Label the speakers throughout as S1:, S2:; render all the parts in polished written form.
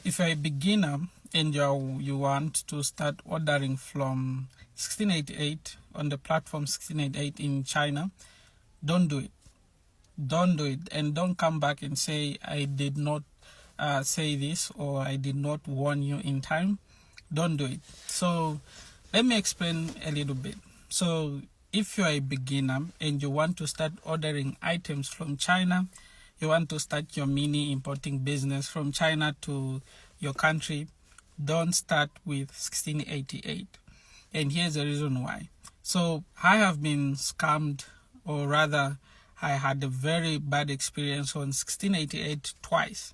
S1: if you're a beginner and you want to start ordering from 1688 on the platform 1688 in China, don't do it. Don't do it, and don't come back and say I did not say this, or I did not warn you in time. Don't do it. So let me explain a little bit. So if you're a beginner and you want to start ordering items from China, you want to start your mini importing business from China to your country, don't start with 1688. And here's the reason why. So I have been scammed, or rather I had a very bad experience on 1688 twice.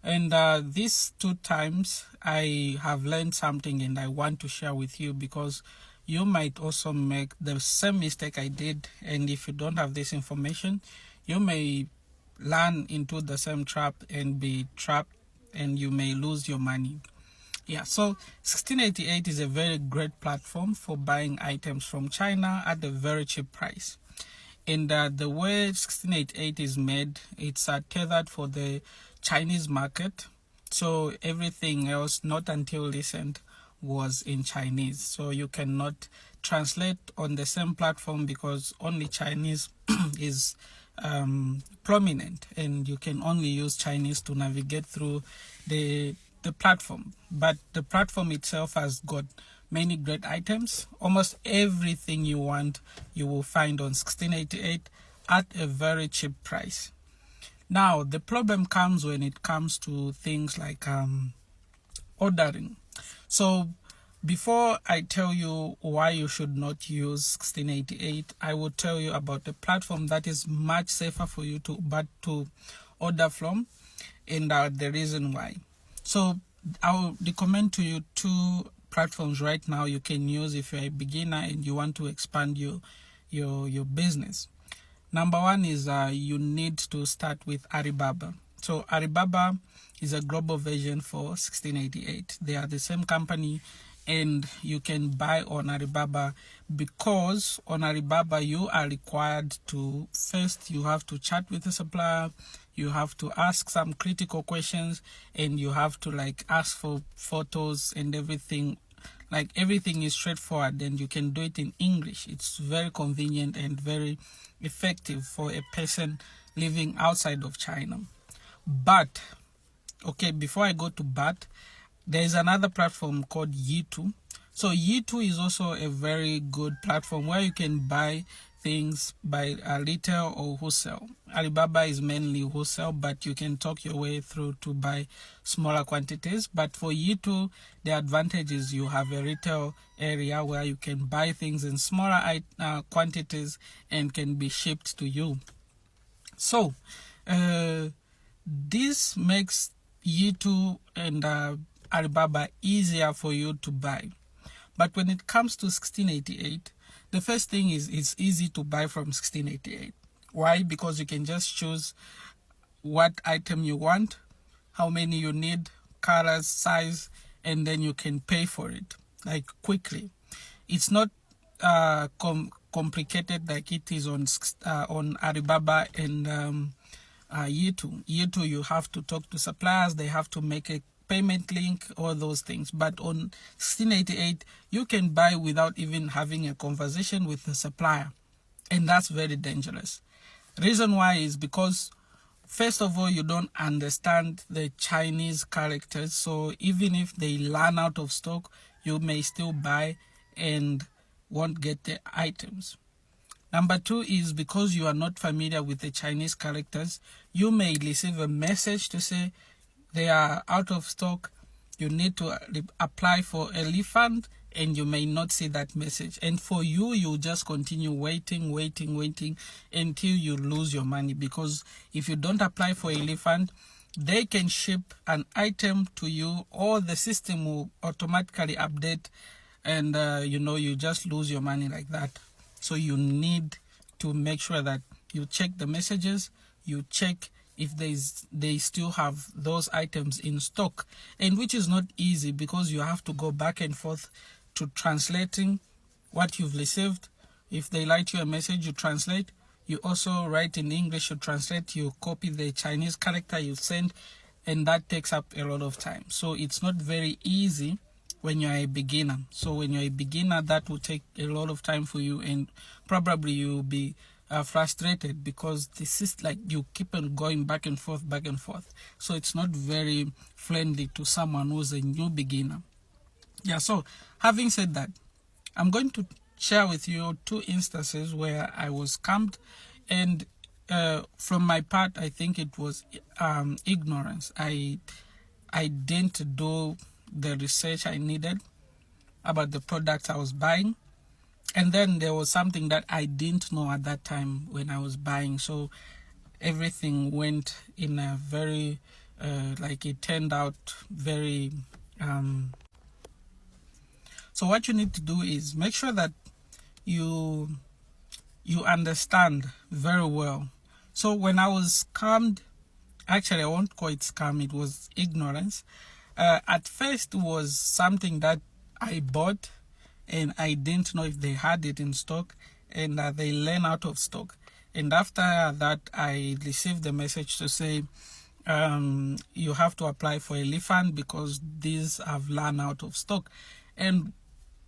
S1: And these 2 times I have learned something, and I want to share with you, because you might also make the same mistake I did. And if you don't have this information, you may land into the same trap and be trapped, and you may lose your money. Yeah, so 1688 is a very great platform for buying items from China at a very cheap price. And the way 1688 is made, it's tethered for the Chinese market. So everything else, not until recent, was in Chinese. So you cannot translate on the same platform, because only Chinese is prominent, and you can only use Chinese to navigate through the platform. But the platform itself has got many great items. Almost everything you want, you will find on 1688 at a very cheap price. Now, the problem comes when it comes to things like ordering. So before I tell you why you should not use 1688, I will tell you about a platform that is much safer for you to order from, and the reason why. So I'll recommend to you 2 platforms right now you can use if you're a beginner and you want to expand your business. Number 1 is you need to start with Alibaba. So Alibaba is a global version for 1688. They are the same company, and you can buy on Alibaba, because on Alibaba you are required to, first you have to chat with the supplier, you have to ask some critical questions, and you have to ask for photos and everything. Everything is straightforward, and you can do it in English. It's very convenient and very effective for a person living outside of China. But, okay, before I go to there is another platform called Yitu. So Yitu is also a very good platform where you can buy things by retail or wholesale. Alibaba is mainly wholesale, but you can talk your way through to buy smaller quantities. But for Yitu, the advantage is you have a retail area where you can buy things in smaller quantities and can be shipped to you. So this makes Yitu and Alibaba easier for you to buy. But when it comes to 1688, the first thing is it's easy to buy from 1688. Why? Because you can just choose what item you want, how many you need, colors, size, and then you can pay for it quickly. It's not complicated like it is on Alibaba and Yitu. Yitu, you have to talk to suppliers, they have to make a payment link, all those things. But on 1688, you can buy without even having a conversation with the supplier, and that's very dangerous. Reason why is because, first of all, you don't understand the Chinese characters, so even if they run out of stock, you may still buy and won't get the items. Number 2 is because you are not familiar with the Chinese characters, you may receive a message to say they are out of stock, you need to apply for a refund, and you may not see that message. And for you, you just continue waiting until you lose your money, because if you don't apply for a refund, they can ship an item to you, or the system will automatically update, and you just lose your money like that. So you need to make sure that you check the messages, you check if they still have those items in stock, and which is not easy, because you have to go back and forth to translating what you've received. If they write you a message, you translate. You also write in English, you translate, you copy the Chinese character you send, and that takes up a lot of time. So it's not very easy when you're a beginner. So when you're a beginner, that will take a lot of time for you, and probably you'll be frustrated because this is like you keep on going back and forth. So it's not very friendly to someone who's a new beginner. Yeah, so having said that, I'm going to share with you 2 instances where I was scammed, and from my part, I think it was ignorance. I didn't do the research I needed about the products I was buying, and then there was something that I didn't know at that time when I was buying. So everything went in a very like it turned out very so what you need to do is make sure that you understand very well. So when I was scammed, actually I won't call it scam, it was ignorance. At first it was something that I bought and I didn't know if they had it in stock, and they ran out of stock. And after that, I received the message to say you have to apply for a refund because these have run out of stock. And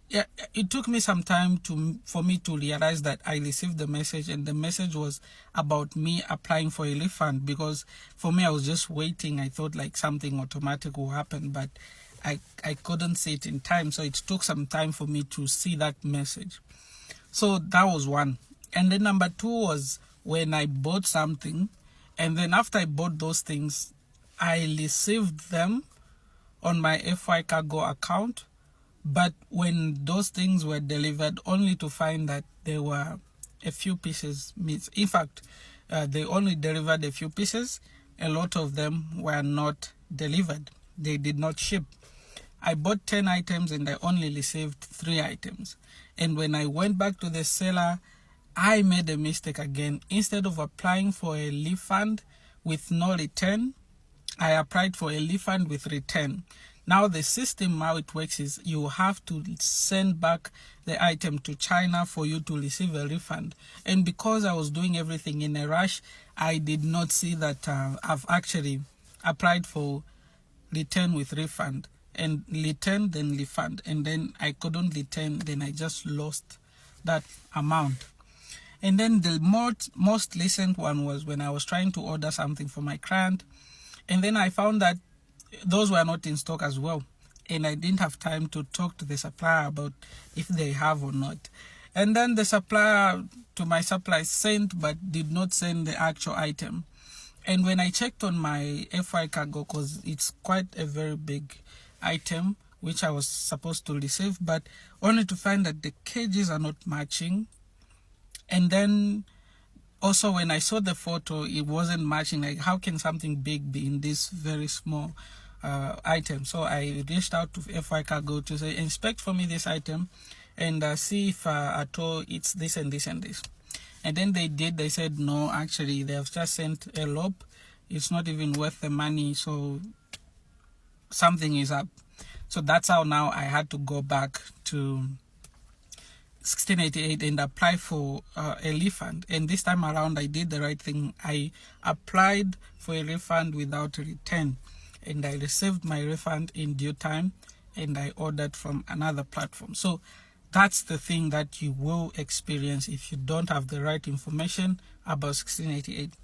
S1: yeah, it took me some time for me to realize that I received the message, and the message was about me applying for a refund, because for me I was just waiting. I thought like something automatic will happen, but I couldn't see it in time, so it took some time for me to see that message. So that was one. And then number 2 was when I bought something, and then after I bought those things, I received them on my FY Cargo account. But when those things were delivered, only to find that there were a few pieces missing. In fact, they only delivered a few pieces. A lot of them were not delivered. They did not ship. I bought 10 items and I only received 3 items. And when I went back to the seller, I made a mistake again. Instead of applying for a refund with no return, I applied for a refund with return. Now the system, how it works is you have to send back the item to China for you to receive a refund. And because I was doing everything in a rush, I did not see that I've actually applied for return with refund, and return then refund, and then I couldn't return, then I just lost that amount. And then the most recent one was when I was trying to order something for my client, and then I found that those were not in stock as well, and I didn't have time to talk to the supplier about if they have or not. And then the supplier to my supplier sent but did not send the actual item. And when I checked on my FY Cargo, because it's quite a very big item which I was supposed to receive, but only to find that the cages are not matching. And then also when I saw the photo, it wasn't matching. Like, how can something big be in this very small item? So I reached out to FY Cargo to say, inspect for me this item and see if at all it's this and this and this. And then they did. They said, no, actually, they have just sent a lob. It's not even worth the money, so something is up. So that's how now I had to go back to 1688 and apply for a refund. And this time around, I did the right thing. I applied for a refund without a return, and I received my refund in due time, and I ordered from another platform. So that's the thing that you will experience if you don't have the right information about 1688.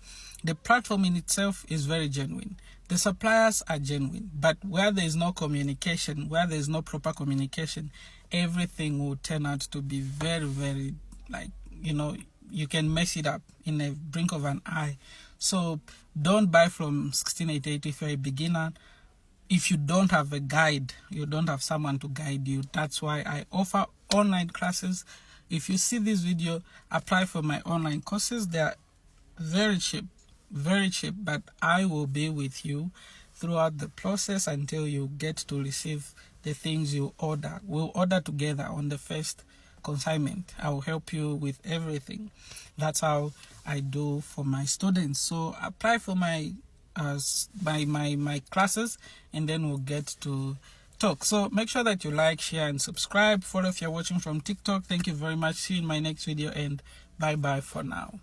S1: The platform in itself is very genuine. The suppliers are genuine, but where there is no communication, where there is no proper communication, everything will turn out to be very, very, like, you can mess it up in a blink of an eye. So don't buy from 1688 if you're a beginner. If you don't have a guide, you don't have someone to guide you. That's why I offer online classes. If you see this video, apply for my online courses. They are very cheap, but I will be with you throughout the process until you get to receive the things you order. We'll order together on the first consignment. I will help you with everything. That's how I do for my students. So apply for my my classes, and then we'll get to talk. So make sure that you like, share, and subscribe. Follow if you're watching from TikTok. Thank you very much. See you in my next video, and bye bye for now.